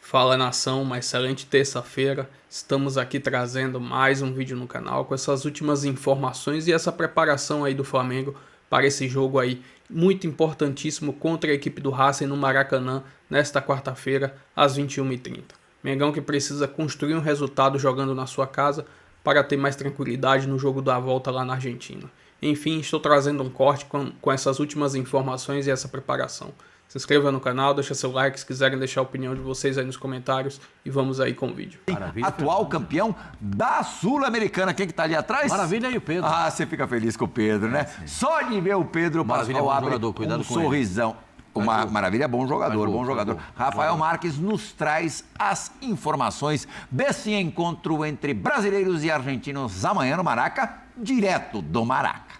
Fala nação, uma excelente terça-feira. Estamos aqui trazendo mais um vídeo no canal com essas últimas informações e essa preparação aí do Flamengo para esse jogo aí muito importantíssimo contra a equipe do Racing no Maracanã nesta quarta-feira às 21h30. Mengão que precisa construir um resultado jogando na sua casa para ter mais tranquilidade no jogo da volta lá na Argentina. Enfim, estou trazendo um corte com essas últimas informações e essa preparação. Se inscreva no canal, deixa seu like se quiserem deixar a opinião de vocês aí nos comentários e vamos aí com o vídeo. Maravilha, atual campeão da Sul-Americana. Quem que tá ali atrás? Maravilha aí o Pedro. Ah, você fica feliz com o Pedro, né? Sim. Só de ver o Pedro Pascoal abre jogador, cuidado com sorrisão. Uma maravilha, bom jogador, bom jogador. Rafael Marques nos traz as informações desse encontro entre brasileiros e argentinos amanhã no Maraca, direto do Maraca.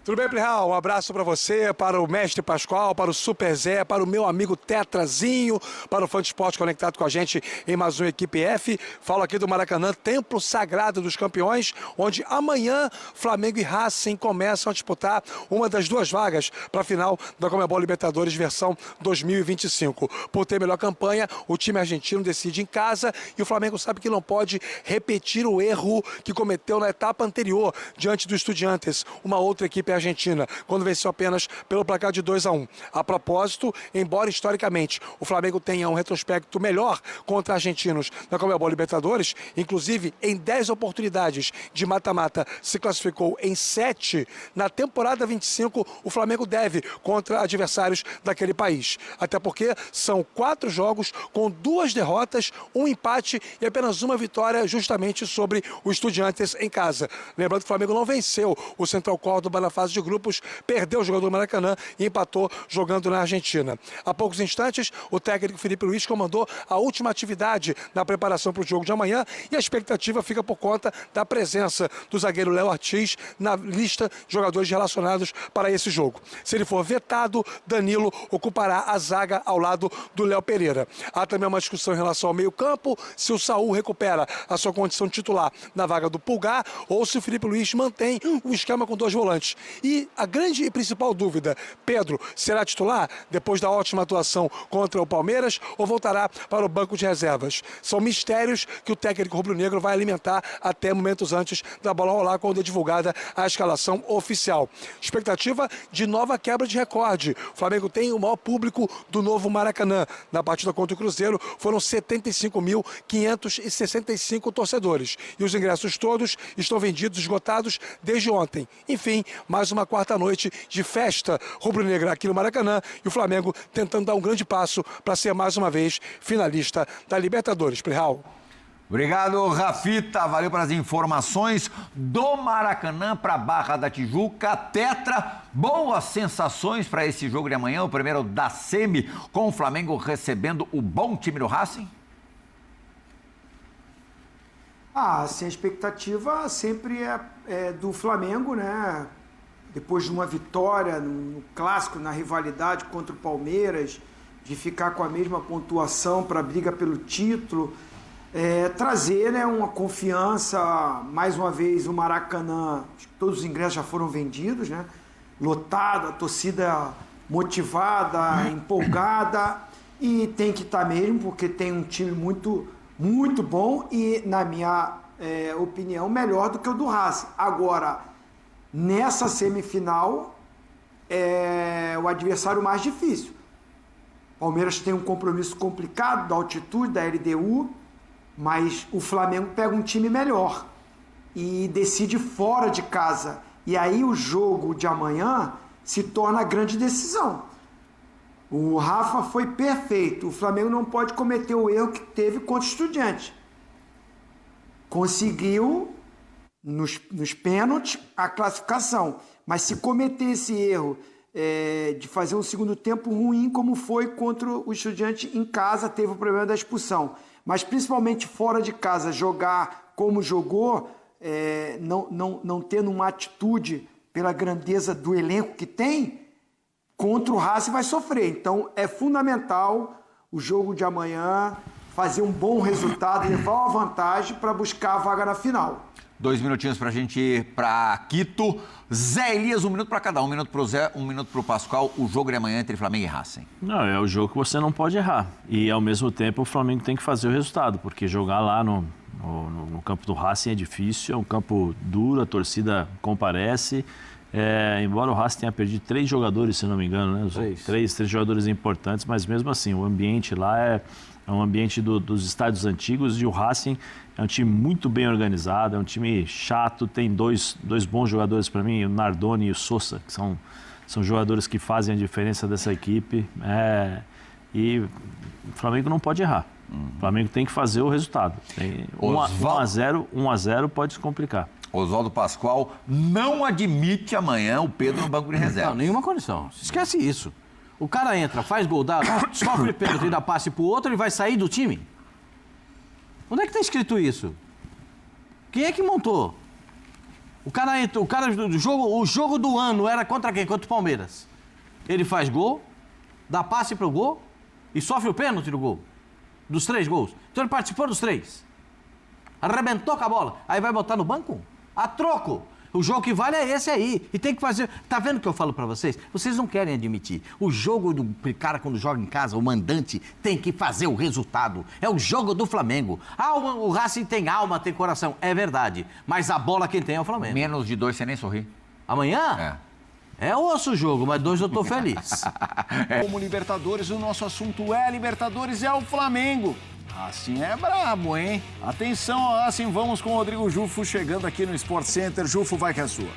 Tudo bem, Plihal? Um abraço para você, para o Mestre Pascoal, para o Super Zé, para o meu amigo Tetrazinho, para o Fã de Esporte conectado com a gente em mais um Equipe F. Falo aqui do Maracanã, Templo Sagrado dos Campeões, onde amanhã Flamengo e Racing começam a disputar uma das duas vagas para a final da Conmebol Libertadores versão 2025. Por ter melhor campanha, o time argentino decide em casa e o Flamengo sabe que não pode repetir o erro que cometeu na etapa anterior diante do Estudiantes, uma outra equipe argentina, quando venceu apenas pelo placar de 2-1. A propósito, embora historicamente o Flamengo tenha um retrospecto melhor contra argentinos na Conmebol Libertadores, inclusive em 10 oportunidades de mata-mata se classificou em 7, na temporada 25 o Flamengo deve contra adversários daquele país. Até porque são 4 jogos com 2 derrotas, um empate e apenas uma vitória justamente sobre o Estudiantes em casa. Lembrando que o Flamengo não venceu o Central Córdoba na fase de grupos, perdeu o jogo do Maracanã e empatou jogando na Argentina. Há poucos instantes, o técnico Felipe Luiz comandou a última atividade na preparação para o jogo de amanhã e a expectativa fica por conta da presença do zagueiro Léo Ortiz na lista de jogadores relacionados para esse jogo. Se ele for vetado, Danilo ocupará a zaga ao lado do Léo Pereira. Há também uma discussão em relação ao meio-campo, se o Saul recupera a sua condição titular na vaga do Pulgar ou se o Felipe Luiz mantém o esquema com 2 volantes. E a grande e principal dúvida, Pedro será titular depois da ótima atuação contra o Palmeiras ou voltará para o banco de reservas? São mistérios que o técnico rubro-negro vai alimentar até momentos antes da bola rolar, quando é divulgada a escalação oficial. Expectativa de nova quebra de recorde. O Flamengo tem o maior público do novo Maracanã. Na partida contra o Cruzeiro foram 75.565 torcedores. E os ingressos todos estão vendidos, esgotados desde ontem. Enfim, mais uma quarta noite de festa rubro-negra aqui no Maracanã e o Flamengo tentando dar um grande passo para ser mais uma vez finalista da Libertadores. Plihal. Obrigado, Rafita. Valeu pelas informações do Maracanã para a Barra da Tijuca. Tetra, boas sensações para esse jogo de amanhã, o primeiro da semi, com o Flamengo recebendo o bom time do Racing? Assim, a expectativa sempre é do Flamengo, né? Depois de uma vitória no clássico, na rivalidade contra o Palmeiras, de ficar com a mesma pontuação para a briga pelo título, trazer, né, uma confiança. Mais uma vez o Maracanã, todos os ingressos já foram vendidos, né? Lotado, a torcida motivada, empolgada, e tem que estar mesmo, porque tem um time muito bom e, na minha opinião, melhor do que o do Racing. Agora, nessa semifinal, é o adversário mais difícil. Palmeiras tem um compromisso complicado da altitude, da LDU, mas o Flamengo pega um time melhor e decide fora de casa. E aí o jogo de amanhã se torna a grande decisão. O Rafa foi perfeito. O Flamengo não pode cometer o erro que teve contra o Estudiantes. Conseguiu, nos pênaltis, a classificação. Mas se cometer esse erro de fazer um segundo tempo ruim, como foi contra o Estudiantes em casa, teve o problema da expulsão. Mas principalmente fora de casa, jogar como jogou, não tendo uma atitude pela grandeza do elenco que tem, contra o Racing vai sofrer. Então é fundamental o jogo de amanhã fazer um bom resultado, levar uma vantagem para buscar a vaga na final. 2 minutinhos pra gente ir pra Quito. Zé Elias, 1 minuto pra cada um. 1 minuto pro Zé, 1 minuto pro Pascoal. O jogo de amanhã entre Flamengo e Racing. Não, é o jogo que você não pode errar. E, ao mesmo tempo, o Flamengo tem que fazer o resultado, porque jogar lá no campo do Racing é difícil, é um campo duro, a torcida comparece. Embora o Racing tenha perdido 3 jogadores, se não me engano, né? Três jogadores importantes, mas mesmo assim, o ambiente lá é um ambiente dos estádios antigos e o Racing é um time muito bem organizado, é um time chato, tem dois bons jogadores para mim, o Nardoni e o Sousa, que são jogadores que fazem a diferença dessa equipe. E o Flamengo não pode errar. O Flamengo tem que fazer o resultado. 1 a 0 pode se complicar. Oswaldo Pascoal não admite amanhã o Pedro no banco de reserva. Não, nenhuma condição. Esquece isso. O cara entra, faz gol, sofre pênalti e dá passe pro outro, ele vai sair do time? Onde é que tá escrito isso? Quem é que montou? O jogo do ano era contra quem? Contra o Palmeiras. Ele faz gol, dá passe pro gol e sofre o pênalti do gol. Dos 3 gols. Então ele participou dos 3. Arrebentou com a bola. Aí vai botar no banco? A troco. O jogo que vale é esse aí. E tem que fazer... Tá vendo o que eu falo pra vocês? Vocês não querem admitir. O jogo do cara quando joga em casa, o mandante, tem que fazer o resultado. É o jogo do Flamengo. O Racing tem alma, tem coração. É verdade. Mas a bola quem tem é o Flamengo. Menos de 2 você nem sorri. Amanhã? É osso o jogo, mas 2 eu tô feliz. Como Libertadores, o nosso assunto é Libertadores, é o Flamengo. Racing é brabo, hein? Atenção ao Racing, vamos com o Rodrigo Jufo chegando aqui no Sport Center. Jufo, vai que é sua.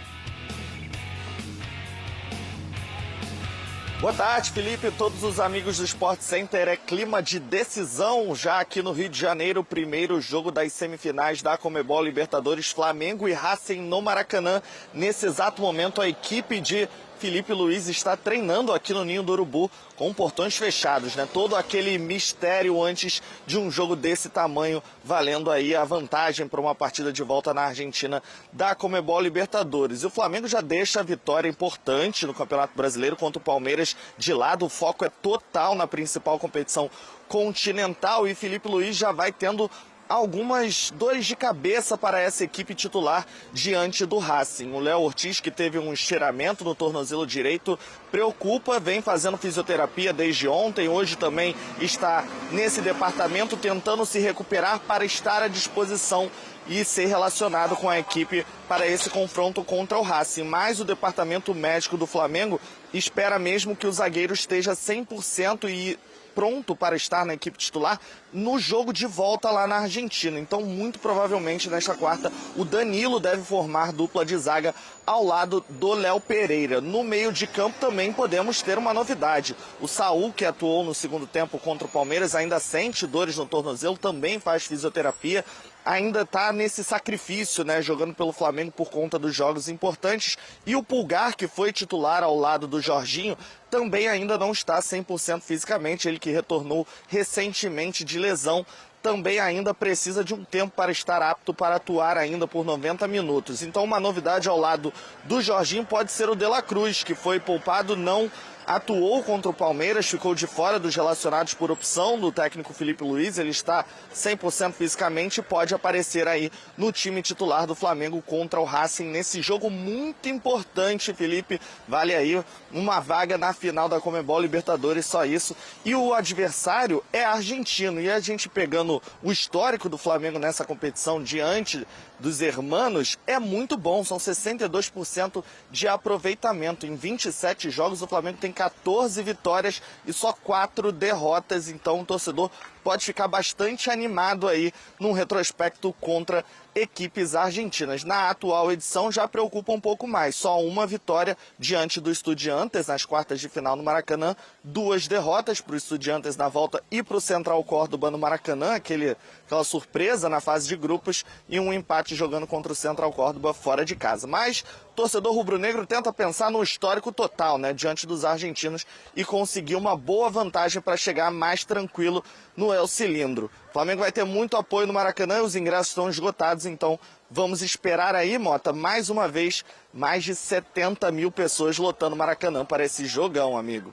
Boa tarde, Felipe, todos os amigos do Sport Center. É clima de decisão já aqui no Rio de Janeiro. O primeiro jogo das semifinais da Conmebol Libertadores, Flamengo e Racing no Maracanã. Nesse exato momento, a equipe de Felipe Luiz está treinando aqui no Ninho do Urubu com portões fechados, né? Todo aquele mistério antes de um jogo desse tamanho, valendo aí a vantagem para uma partida de volta na Argentina da Conmebol Libertadores. E o Flamengo já deixa a vitória importante no Campeonato Brasileiro contra o Palmeiras de lado. O foco é total na principal competição continental e Felipe Luiz já vai tendo algumas dores de cabeça para essa equipe titular diante do Racing. O Léo Ortiz, que teve um estiramento no tornozelo direito, preocupa, vem fazendo fisioterapia desde ontem, hoje também está nesse departamento tentando se recuperar para estar à disposição e ser relacionado com a equipe para esse confronto contra o Racing. Mas o departamento médico do Flamengo espera mesmo que o zagueiro esteja 100% e pronto para estar na equipe titular no jogo de volta lá na Argentina. Então, muito provavelmente, nesta quarta, o Danilo deve formar dupla de zaga ao lado do Léo Pereira. No meio de campo também podemos ter uma novidade. O Saul, que atuou no segundo tempo contra o Palmeiras, ainda sente dores no tornozelo, também faz fisioterapia. Ainda está nesse sacrifício, né, jogando pelo Flamengo por conta dos jogos importantes. E o Pulgar, que foi titular ao lado do Jorginho, também ainda não está 100% fisicamente. Ele que retornou recentemente de lesão, também ainda precisa de um tempo para estar apto para atuar ainda por 90 minutos. Então uma novidade ao lado do Jorginho pode ser o De La Cruz, que foi poupado, não atuou contra o Palmeiras, ficou de fora dos relacionados por opção do técnico Felipe Luiz. Ele está 100% fisicamente e pode aparecer aí no time titular do Flamengo contra o Racing nesse jogo muito importante, Felipe. Vale aí uma vaga na final da Conmebol Libertadores, só isso. E o adversário é argentino. E a gente pegando o histórico do Flamengo nessa competição diante dos hermanos, é muito bom. São 62% de aproveitamento. Em 27 jogos, o Flamengo tem 14 vitórias e só 4 derrotas. Então o torcedor pode ficar bastante animado aí num retrospecto contra equipes argentinas. Na atual edição já preocupa um pouco mais. Só uma vitória diante do Estudiantes nas quartas de final no Maracanã. 2 derrotas para o Estudiantes na volta e para o Central Córdoba no Maracanã. Aquela surpresa na fase de grupos e um empate jogando contra o Central Córdoba fora de casa. Mas o torcedor rubro-negro tenta pensar no histórico total, né, diante dos argentinos e conseguir uma boa vantagem para chegar mais tranquilo no é o cilindro. O Flamengo vai ter muito apoio no Maracanã e os ingressos estão esgotados, então vamos esperar aí, Mota, mais uma vez, mais de 70 mil pessoas lotando o Maracanã para esse jogão, amigo.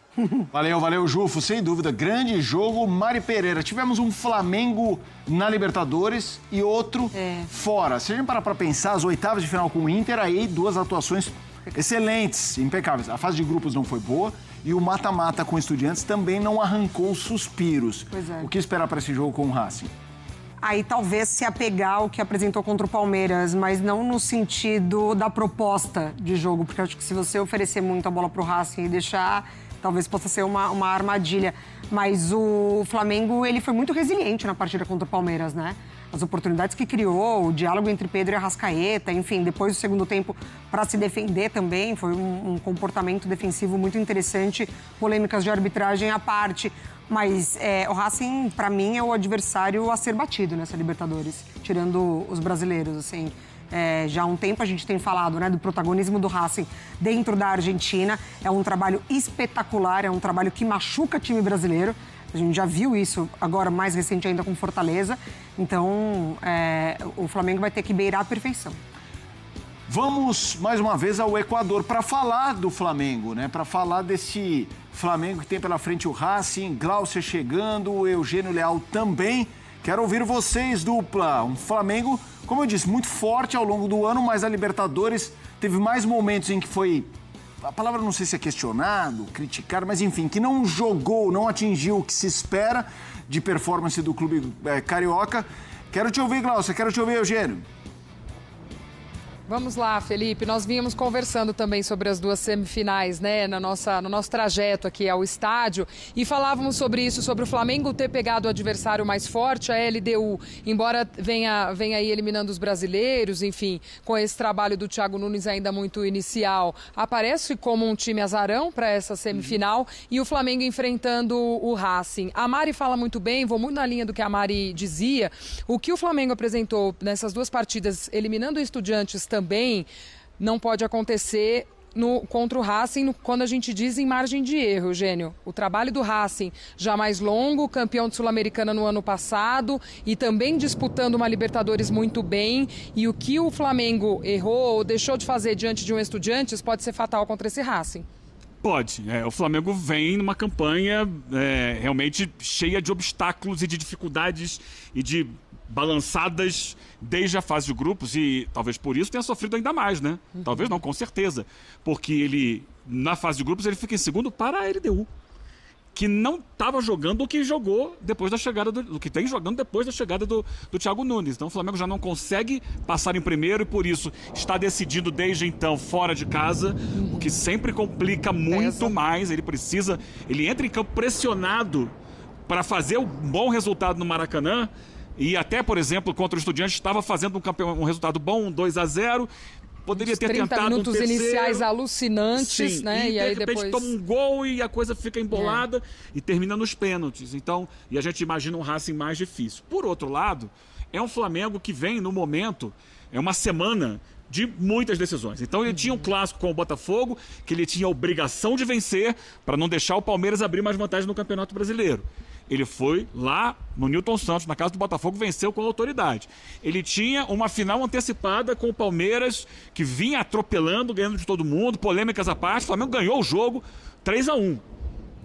Valeu, Jufo. Sem dúvida, grande jogo. Mari Pereira, tivemos um Flamengo na Libertadores e outro fora. Se a gente parar para pensar, as oitavas de final com o Inter, aí 2 atuações excelentes, impecáveis. A fase de grupos não foi boa e o mata-mata com Estudiantes também não arrancou suspiros. Pois é. O que esperar para esse jogo com o Racing? Aí talvez se apegar ao que apresentou contra o Palmeiras, mas não no sentido da proposta de jogo, porque eu acho que se você oferecer muito a bola pro Racing e deixar, talvez possa ser uma armadilha. Mas o Flamengo, ele foi muito resiliente na partida contra o Palmeiras, né? As oportunidades que criou, o diálogo entre Pedro e Arrascaeta, enfim, depois do segundo tempo para se defender também, foi um comportamento defensivo muito interessante, polêmicas de arbitragem à parte. Mas o Racing, para mim, é o adversário a ser batido nessa Libertadores, tirando os brasileiros, assim. Já há um tempo a gente tem falado, né, do protagonismo do Racing dentro da Argentina. É um trabalho espetacular, é um trabalho que machuca time brasileiro. A gente já viu isso agora, mais recente ainda, com Fortaleza. Então, o Flamengo vai ter que beirar a perfeição. Vamos, mais uma vez, ao Equador para falar do Flamengo, né? Para falar desse Flamengo que tem pela frente o Racing, Glaucia chegando, o Eugênio Leal também. Quero ouvir vocês, dupla. Um Flamengo, como eu disse, muito forte ao longo do ano, mas a Libertadores teve mais momentos em que foi... A palavra não sei se é questionado, criticado, mas enfim, que não jogou, não atingiu o que se espera de performance do clube carioca. Quero te ouvir, Glaucia, quero te ouvir, Eugênio. Vamos lá, Felipe. Nós vínhamos conversando também sobre as 2 semifinais, né, no nosso trajeto aqui ao estádio, e falávamos sobre isso, sobre o Flamengo ter pegado o adversário mais forte, a LDU, embora venha aí eliminando os brasileiros, enfim, com esse trabalho do Thiago Nunes ainda muito inicial, aparece como um time azarão para essa semifinal, e o Flamengo enfrentando o Racing. A Mari fala muito bem, vou muito na linha do que a Mari dizia, o que o Flamengo apresentou nessas 2 partidas, eliminando o Estudiantes também, não pode acontecer contra o Racing quando a gente diz em margem de erro, Eugênio. O trabalho do Racing já mais longo, campeão de Sul-Americana no ano passado e também disputando uma Libertadores muito bem, e o que o Flamengo errou ou deixou de fazer diante de um Estudiantes pode ser fatal contra esse Racing. Pode. O Flamengo vem numa campanha realmente cheia de obstáculos e de dificuldades e de balançadas desde a fase de grupos, e talvez por isso tenha sofrido ainda mais, né? Talvez não, com certeza. Porque ele, na fase de grupos, ele fica em segundo para a LDU, que não estava jogando o que jogou depois da chegada do que tem jogando depois da chegada do Thiago Nunes. Então o Flamengo já não consegue passar em primeiro e por isso está decidido desde então fora de casa, o que sempre complica muito mais. Ele entra em campo pressionado para fazer um bom resultado no Maracanã. E até, por exemplo, contra o Estudiantes estava fazendo um resultado bom, 2-0. Poderia ter tentado 30 minutos um terceiro. Iniciais alucinantes, Sim, né? E aí de repente depois toma um gol e a coisa fica embolada e termina nos pênaltis. Então, e a gente imagina um Racing mais difícil. Por outro lado, é um Flamengo que vem no momento, é uma semana de muitas decisões. Então ele tinha um clássico com o Botafogo, que ele tinha a obrigação de vencer para não deixar o Palmeiras abrir mais vantagem no Campeonato Brasileiro. Ele foi lá no Newton Santos, na casa do Botafogo, venceu com autoridade. Ele tinha uma final antecipada com o Palmeiras, que vinha atropelando, ganhando de todo mundo, polêmicas à parte. O Flamengo ganhou o jogo 3-1.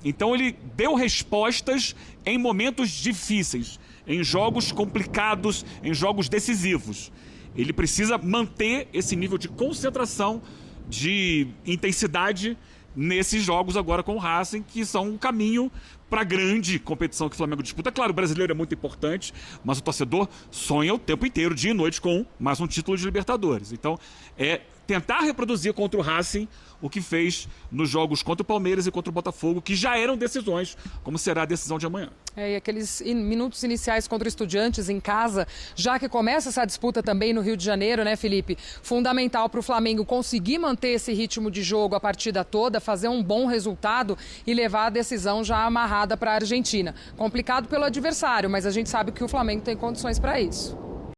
Então ele deu respostas em momentos difíceis, em jogos complicados, em jogos decisivos. Ele precisa manter esse nível de concentração, de intensidade nesses jogos agora com o Racing, que são um caminho para a grande competição que o Flamengo disputa. Claro, o brasileiro é muito importante, mas o torcedor sonha o tempo inteiro, dia e noite, com mais um título de Libertadores. Então, é tentar reproduzir contra o Racing o que fez nos jogos contra o Palmeiras e contra o Botafogo, que já eram decisões, como será a decisão de amanhã. E aqueles minutos iniciais contra Estudiantes em casa, já que começa essa disputa também no Rio de Janeiro, né, Felipe? Fundamental para o Flamengo conseguir manter esse ritmo de jogo a partida toda, fazer um bom resultado e levar a decisão já amarrada para a Argentina. Complicado pelo adversário, mas a gente sabe que o Flamengo tem condições para isso.